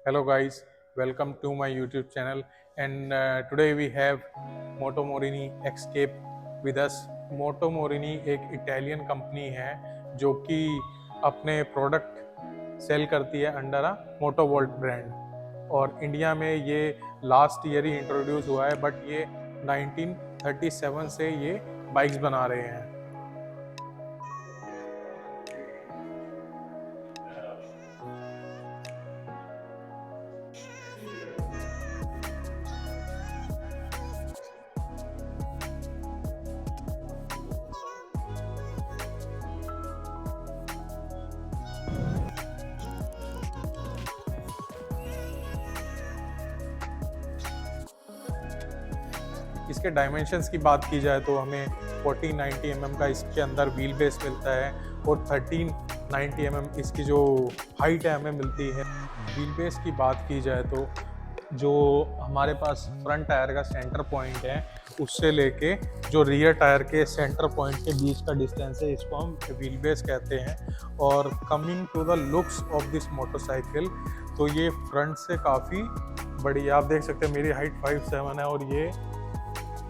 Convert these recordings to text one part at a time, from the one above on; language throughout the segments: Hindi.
Hello guys, welcome to my YouTube channel and today we have Moto Morini Escape with us. Moto Morini एक इटालियन कंपनी है जो कि अपने प्रोडक्ट सेल करती है under a Moto Volt brand और इंडिया में ये लास्ट ईयर ही इंट्रोड्यूस हुआ है बट ये 1937 से ये बाइक्स बना रहे हैं। इसके डायमेंशंस की बात की जाए तो हमें 1490 mm का इसके अंदर व्हील बेस मिलता है और 1390 mm इसकी जो हाइट है हमें मिलती है। व्हील बेस की बात की जाए तो जो हमारे पास फ्रंट टायर का सेंटर पॉइंट है उससे लेके जो रियर टायर के सेंटर पॉइंट के बीच का डिस्टेंस है इसको हम व्हील बेस कहते हैं। और coming to the looks of this motorcycle तो ये फ्रंट से काफ़ी बड़ी, आप देख सकते हैं मेरी हाइट 5'7" है और ये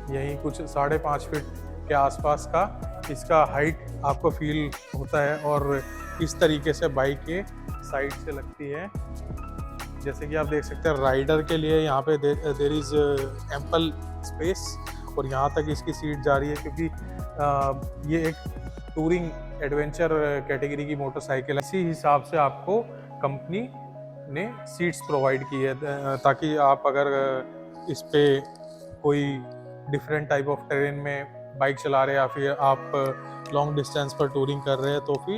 यही कुछ 5.5 फीट के आसपास का इसका हाइट आपको फील होता है और इस तरीके से बाइक के साइड से लगती है। जैसे कि आप देख सकते हैं राइडर के लिए यहाँ पे देर इज़ एम्पल स्पेस और यहाँ तक इसकी सीट जा रही है क्योंकि ये एक टूरिंग एडवेंचर कैटेगरी की मोटरसाइकिल है। इसी हिसाब से आपको कंपनी ने सीट्स प्रोवाइड की है ताकि आप अगर इस पे कोई डिफरेंट टाइप ऑफ टेरेन में बाइक चला रहे हैं या फिर आप लॉन्ग डिस्टेंस पर टूरिंग कर रहे हैं तो फिर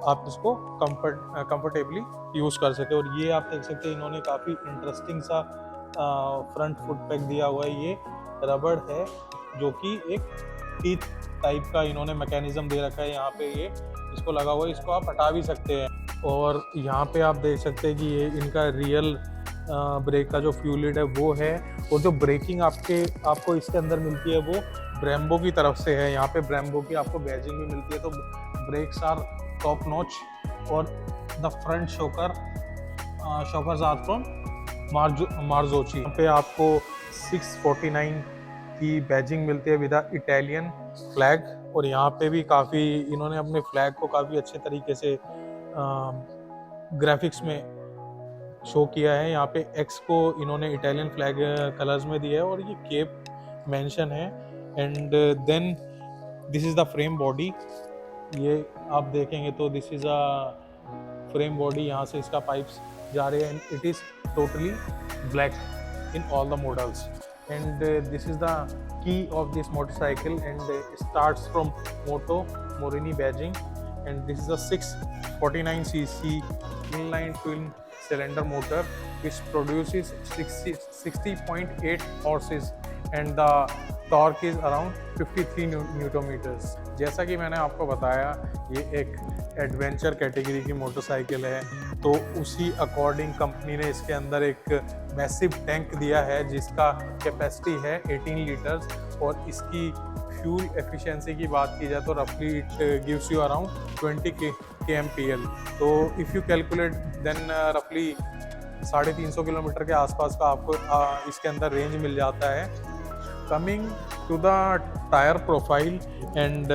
आप इसको कंफर्टेबली यूज़ कर सके। और ये आप देख सकते हैं इन्होंने काफ़ी इंटरेस्टिंग सा फ्रंट फुट पैक दिया हुआ है। ये रबड़ है जो कि एक टीथ टाइप का इन्होंने मैकेनिज्म दे रखा है यहाँ पे, ये इसको लगा हुआ है, इसको आप हटा भी सकते हैं। और यहाँ पे आप देख सकते हैं कि ये इनका रियल ब्रेक का जो फ्यूलिड है वो है और जो ब्रेकिंग आपको इसके अंदर मिलती है वो ब्रेम्बो की तरफ से है। यहाँ पे ब्रेम्बो की आपको बैजिंग भी मिलती है तो ब्रेक्स आर टॉप नॉच और the front shockers are from Marzocchi. यहाँ पे आपको 649 की बैजिंग मिलती है विद इटालियन फ्लैग और यहाँ पे भी काफ़ी इन्होंने अपने फ्लैग को काफ़ी अच्छे तरीके से ग्राफिक्स में शो किया है। यहाँ पे एक्स को इन्होंने इटालियन फ्लैग कलर्स में दिया है और ये केप मेंशन है। And then this is the frame body, ये आप देखेंगे तो this is a frame body, यहाँ से इसका पाइप्स जा रहे हैं। It is totally black in all the models and this is the key of this motorcycle and starts from Moto Morini badging and this is a 649cc inline twin cylinder motor which produces 60.8 horses and the torque is around 53 newton meters. जैसा कि मैंने आपको बताया ये एक एडवेंचर कैटेगरी की मोटरसाइकिल है तो उसी अकॉर्डिंग कंपनी ने इसके अंदर एक मैसिव टैंक दिया है जिसका कैपेसिटी है 18 लीटर्स और इसकी फ्यूल एफिशिएंसी की बात की जाए तो रफली it gives you around 20 kmpl। तो इफ़ यू कैलकुलेट देन रफली 350 किलोमीटर के आसपास का आपको इसके अंदर रेंज मिल जाता है। Coming to the tyre profile and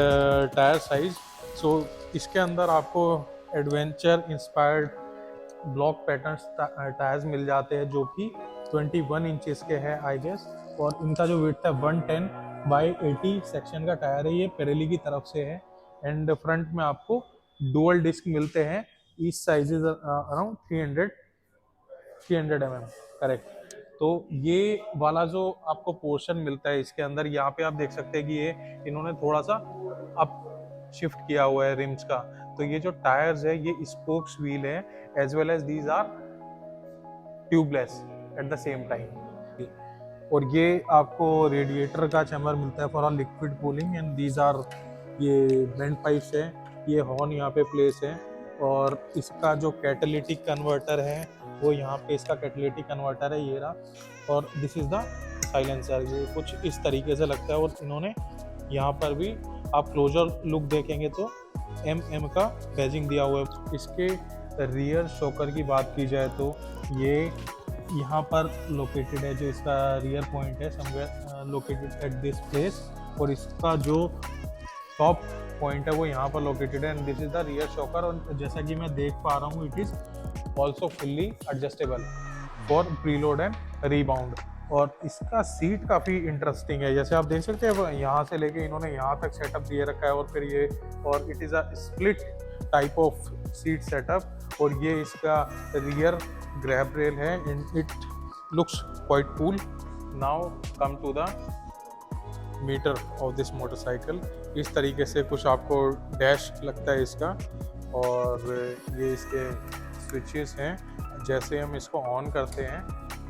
tyre size, so इसके अंदर आपको adventure inspired block pattern tyres मिल जाते हैं जो कि 21 इंचेस के हैं आई गेस और इनका जो वेट है 110/80 सेक्शन का टायर है, ये पेरेली की तरफ से है। एंड फ्रंट में आपको डुअल डिस्क मिलते हैं, each size is around 300 mm correct. तो ये वाला जो आपको पोर्शन मिलता है इसके अंदर, यहाँ पे आप देख सकते हैं कि ये इन्होंने थोड़ा सा अप शिफ्ट किया हुआ है रिम्स का। तो ये जो टायर्स है ये स्पोक्स व्हील है as well as these are tubeless at the same time. और ये आपको रेडिएटर का चैम्बर मिलता है for liquid cooling and these are ये बेंड पाइप्स है, ये हॉर्न यहाँ पे प्लेस है और इसका जो कैटालिटिक कन्वर्टर है वो यहाँ पे इसका कैटालिटिक कन्वर्टर है ये रहा। और दिस इज़ द साइलेंसर, ये कुछ इस तरीके से लगता है और इन्होंने यहाँ पर भी आप क्लोजर लुक देखेंगे तो MM का बैजिंग दिया हुआ है। इसके रियर शॉकर की बात की जाए तो ये यहाँ पर लोकेटेड है, जो इसका रियर पॉइंट है somewhere located at this place, और इसका जो टॉप पॉइंट है वो यहाँ पर लोकेटेड है, and this is the rear shocker. और जैसा कि मैं देख पा रहा हूँ, it is also fully adjustable for preload and rebound. और इसका सीट काफ़ी इंटरेस्टिंग है, जैसे आप देख सकते हैं यहाँ से लेके इन्होंने यहाँ तक सेटअप दिए रखा है, और फिर ये, और it is a split type of seat setup, और ये इसका रियर ग्रैब रेल है, and it looks quite cool. Now come to the meter of this motorcycle. इस तरीके से कुछ आपको डैश लगता है इसका, और ये इसके स्विचेस हैं। जैसे हम इसको ऑन करते हैं,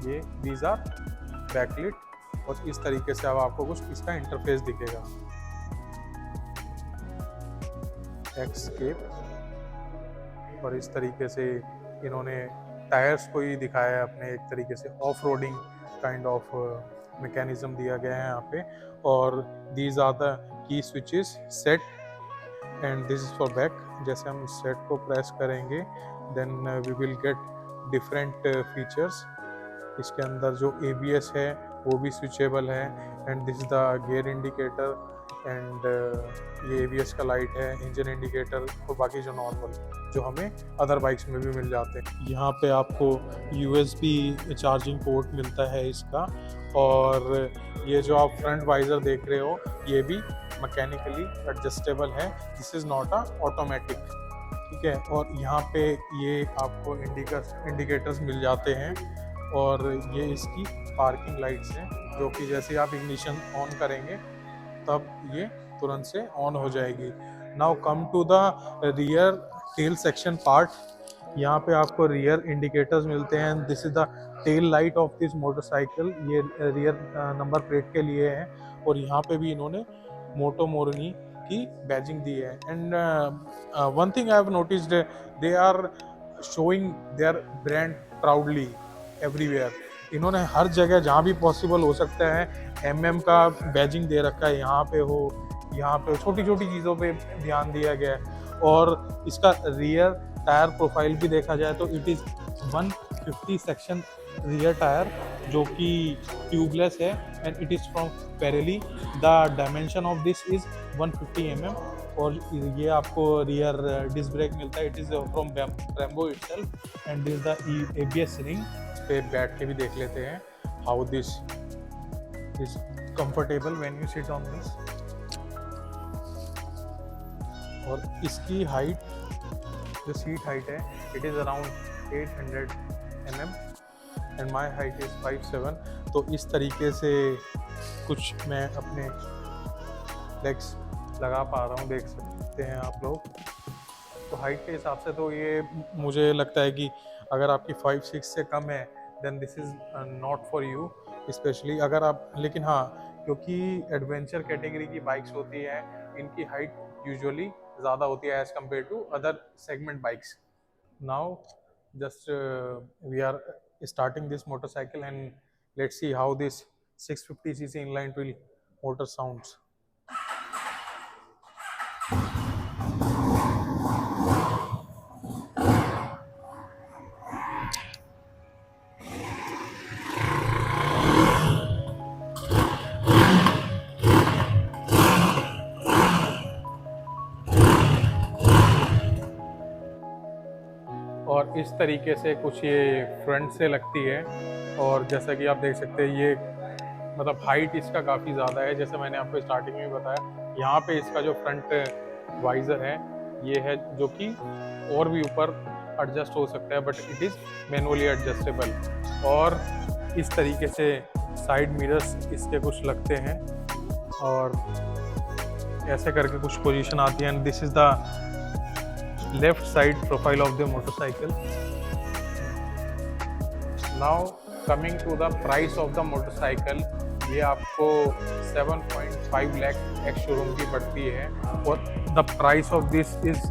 ये दीज आर बैकलिट, और इस तरीके से अब आपको कुछ इसका इंटरफेस दिखेगा। एस्केप, और इस तरीके से इन्होंने टायर्स को ही दिखाया है अपने, एक तरीके से off roading kind of mechanism दिया गया है यहाँ पे। और these are the key switches, set and this is for back. जैसे हम सेट को प्रेस करेंगे, then we will get different features. इसके अंदर जो ABS है वो भी स्विचेबल है, and this is the gear indicator, and ये ABS का लाइट है, इंजन इंडिकेटर, और बाकी जो नॉर्मल जो हमें अदर बाइक्स में भी मिल जाते हैं। यहाँ पे आपको USB चार्जिंग पोर्ट मिलता है इसका, और ये जो आप फ्रंट वाइजर देख रहे हो ये भी मैकेनिकली एडजस्टेबल है, this is not a automatic, ठीक है। और यहाँ पे ये आपको इंडिकेटर्स मिल जाते हैं, और ये इसकी पार्किंग लाइट्स हैं, जो कि जैसे आप इग्निशन ऑन करेंगे तब ये तुरंत से ऑन हो जाएगी। Now come to the rear tail section part. यहाँ पे आपको रियर इंडिकेटर्स मिलते हैं, this is the tail light of this motorcycle, ये रियर नंबर प्लेट के लिए है, और यहाँ पे भी इन्होंने मोटो मोरनी की बैजिंग दी है। And one thing I have noticed, they are showing their brand proudly everywhere. इन्होंने हर जगह जहाँ भी पॉसिबल हो सकता है MM का बैजिंग दे रखा है, यहाँ पे छोटी छोटी चीज़ों पे ध्यान दिया गया है। और इसका रियर टायर प्रोफाइल भी देखा जाए तो it is 150 section rear tyre, जो कि ट्यूबलेस है, and it is from Pirelli. The dimension of this is 150 mm, और ये आपको रियर डिस्क ब्रेक मिलता है, it is from Brembo itself, and this the ABS ring. पे बैठ के भी देख लेते हैं how this is comfortable when you sit on this. और इसकी हाइट, जो सीट हाइट है, it is around 800 mm, and my height is 5'7". तो इस तरीके से कुछ मैं अपने लेग्स लगा पा रहा हूँ, देख सकते हैं आप लोग। तो हाइट के हिसाब से तो ये मुझे लगता है कि अगर आपकी 5'6" से कम है, then this is not for you, specially अगर आप, लेकिन हाँ, क्योंकि एडवेंचर कैटेगरी की बाइक्स होती हैं, इनकी हाइट यूजुअली ज़्यादा होती है as compare to other segment bikes. Now just we are starting this motorcycle, and let's see how this 650cc inline wheel motor sounds. और इस तरीके से कुछ ये फ्रंट से लगती है, और जैसा कि आप देख सकते हैं ये मतलब हाइट इसका काफ़ी ज़्यादा है, जैसे मैंने आपको स्टार्टिंग में बताया। यहाँ पे इसका जो फ्रंट वाइज़र है ये है, जो कि और भी ऊपर एडजस्ट हो सकता है, but it is manually adjustable. और इस तरीके से साइड मिरर्स इसके कुछ लगते हैं, और ऐसे करके कुछ पोजीशन आती है, and this is the left side profile of the motorcycle. Now coming to the price of the motorcycle, ये आपको 7.5 लाख एक्स शोरूम की पड़ती है, और the price of this is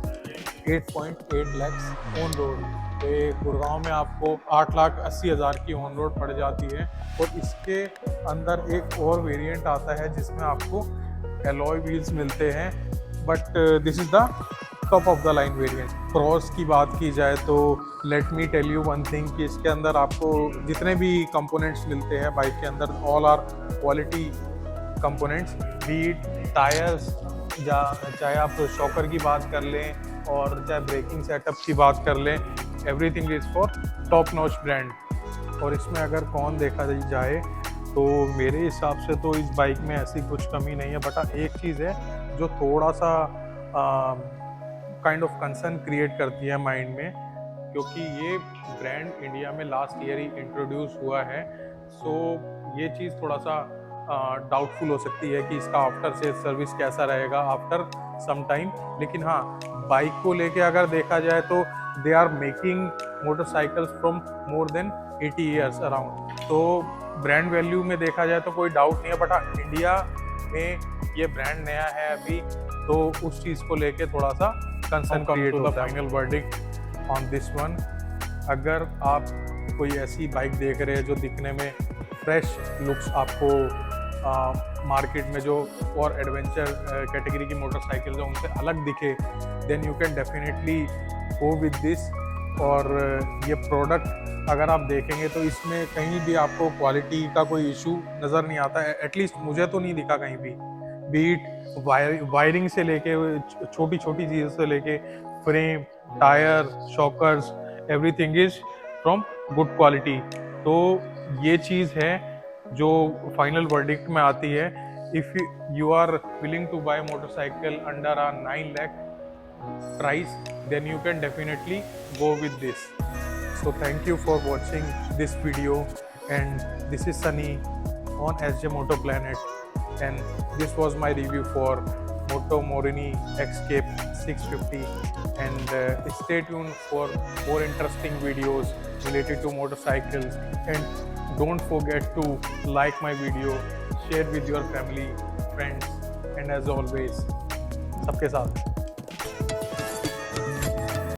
8.8 lakhs on road. तो ये गुड़गांव में आपको 8,80,000 की ऑन रोड पड़ जाती है। और इसके अंदर एक और वेरिएंट आता है जिसमें आपको एलॉय व्हील्स मिलते हैं, but this is the top of the line variant. Pros की बात की जाए तो let me tell you one thing कि इसके अंदर आपको जितने भी कंपोनेंट्स मिलते हैं बाइक के अंदर, all are quality components, beat tyres, चाहे आप शॉकर की बात कर लें और चाहे ब्रेकिंग सेटअप की बात कर लें, everything is for top notch brand. और इसमें अगर कौन देखा जाए तो मेरे हिसाब से तो इस बाइक में ऐसी कुछ कमी नहीं है, बट एक चीज़ है जो थोड़ा सा काइंड ऑफ कंसर्न क्रिएट करती है माइंड में, क्योंकि ये ब्रांड इंडिया में लास्ट ईयर ही इंट्रोड्यूस हुआ है। सो ये चीज़ थोड़ा सा डाउटफुल हो सकती है कि इसका आफ्टर सेल सर्विस कैसा रहेगा आफ्टर सम टाइम। लेकिन हाँ, बाइक को लेके अगर देखा जाए तो they are making motorcycles from more than 80 years around. तो ब्रांड वैल्यू में देखा जाए तो कोई डाउट नहीं है, बट हाँ, इंडिया में ये ब्रांड नया है अभी, तो उस चीज़ को लेके थोड़ा सा कंसर्न क्रिएट होता है। Final verdict on this one, अगर आप कोई ऐसी बाइक देख रहे हैं जो दिखने में फ्रेश लुक्स आपको मार्केट में जो और एडवेंचर कैटेगरी की मोटरसाइकिल्स हैं उनसे अलग दिखे, then you can definitely go with this. और ये प्रोडक्ट अगर आप देखेंगे तो इसमें कहीं भी आपको क्वालिटी का कोई इशू नज़र नहीं आता है, एटलीस्ट मुझे तो नहीं दिखा कहीं भी। बीट वायरिंग से लेके छोटी छोटी चीज़ों से लेके frame, tyre, shockers, everything is from good quality. तो ये चीज़ है जो फाइनल वर्डिक्ट में आती है। If you are willing to buy motorcycle under a 9 lakh price, then you can definitely go with this. So thank you for watching this video, and this is Sunny on SJ Moto Planet, and this was my review for Moto Morini Escape 650, and stay tuned for more interesting videos related to motorcycles, and don't forget to like my video, share with your family, friends, and as always, सबके साथ।